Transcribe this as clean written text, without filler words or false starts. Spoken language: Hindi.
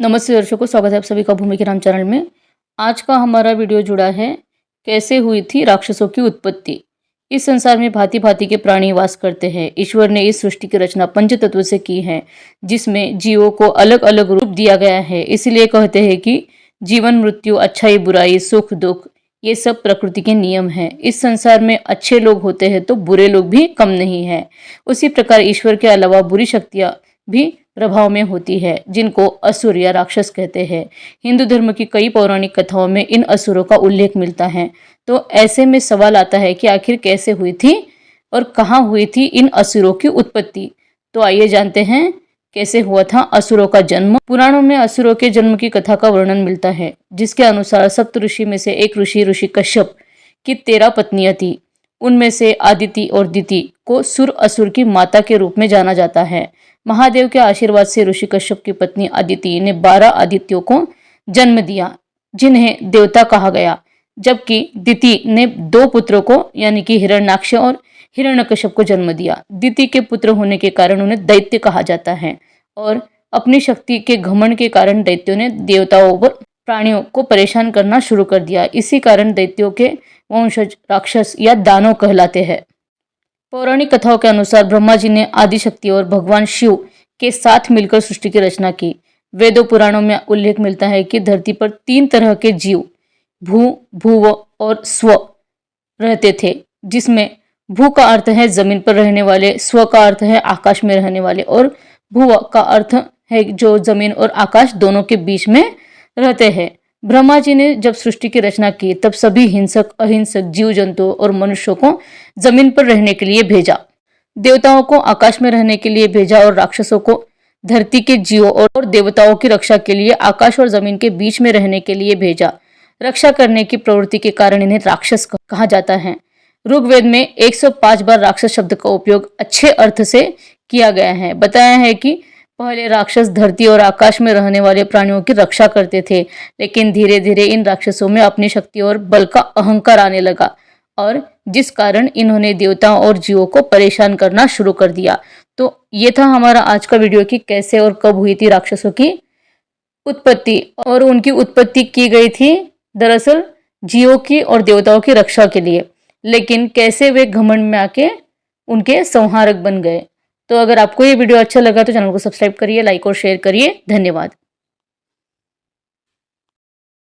नमस्ते दर्शकों, स्वागत है आप सभी का भूमि के राम चैनल में। आज का हमारा वीडियो जुड़ा है कैसे हुई थी राक्षसों की उत्पत्ति। इस संसार में भांति भांति के प्राणी वास करते हैं। ईश्वर ने इस सृष्टि की रचना पंच तत्व से की है, जिसमें जीवों को अलग अलग रूप दिया गया है। इसीलिए कहते हैं कि जीवन मृत्यु, अच्छाई बुराई, सुख दुख, ये सब प्रकृति के नियम हैं। इस संसार में अच्छे लोग होते हैं तो बुरे लोग भी कम नहीं है। उसी प्रकार ईश्वर के अलावा बुरी शक्तियां भी प्रभाव में होती है, जिनको असुर या राक्षस कहते हैं। हिंदू धर्म की कई पौराणिक कथाओं में इन असुरों का उल्लेख मिलता है। तो ऐसे में सवाल आता है कि आखिर कैसे हुई थी और कहाँ हुई थी इन असुरों की उत्पत्ति। तो आइए जानते हैं कैसे हुआ था असुरों का जन्म। पुराणों में असुरों के जन्म की कथा का वर्णन मिलता है, जिसके अनुसार सप्त ऋषि में से एक ऋषि कश्यप की 13 पत्नियां थी। उनमें से आदिति और दिति को सुर असुर की माता के रूप में जाना जाता है। महादेव के आशीर्वाद से ऋषि कश्यप की पत्नी अदिति ने 12 आदित्यों को जन्म दिया, जिन्हें देवता कहा गया, जबकि दिति ने 2 पुत्रों को यानी कि हिरण्याक्ष और हिरण्यकश्यप को जन्म दिया। दिति के पुत्र होने के कारण उन्हें दैत्य कहा जाता है और अपनी शक्ति के घमंड के कारण दैत्यों ने देवताओं और प्राणियों को परेशान करना शुरू कर दिया। इसी कारण दैत्यों के वंशज राक्षस या दानव कहलाते हैं। पौराणिक कथाओं के अनुसार ब्रह्मा जी ने आदिशक्ति और भगवान शिव के साथ मिलकर सृष्टि की रचना की। वेदों पुराणों में उल्लेख मिलता है कि धरती पर 3 तरह के जीव भू, भुव और स्व रहते थे, जिसमें भू का अर्थ है जमीन पर रहने वाले, स्व का अर्थ है आकाश में रहने वाले और भुव का अर्थ है जो जमीन और आकाश दोनों के बीच में रहते हैं। ब्रह्मा जी ने जब सृष्टि की रचना की तब सभी हिंसक, अहिंसक जीव जंतुओं और मनुष्यों को जमीन पर रहने के लिए भेजा, देवताओं को आकाश में रहने के लिए भेजा और राक्षसों को धरती के जीवों और देवताओं की रक्षा के लिए आकाश और जमीन के बीच में रहने के लिए भेजा। रक्षा करने की प्रवृत्ति के कारण इन्हें राक्षस कहा जाता है। ऋग्वेद में 105 बार राक्षस शब्द का उपयोग अच्छे अर्थ से किया गया है। बताया है कि पहले राक्षस धरती और आकाश में रहने वाले प्राणियों की रक्षा करते थे, लेकिन धीरे धीरे इन राक्षसों में अपनी शक्ति और बल का अहंकार आने लगा और जिस कारण इन्होंने देवताओं और जीवों को परेशान करना शुरू कर दिया। तो ये था हमारा आज का वीडियो कि कैसे और कब हुई थी राक्षसों की उत्पत्ति। और उनकी उत्पत्ति की गई थी दरअसल जीवों की और देवताओं की रक्षा के लिए, लेकिन कैसे वे घमंड में आके उनके संहारक बन गए। तो अगर आपको ये वीडियो अच्छा लगा तो चैनल को सब्सक्राइब करिए, लाइक और शेयर करिए। धन्यवाद।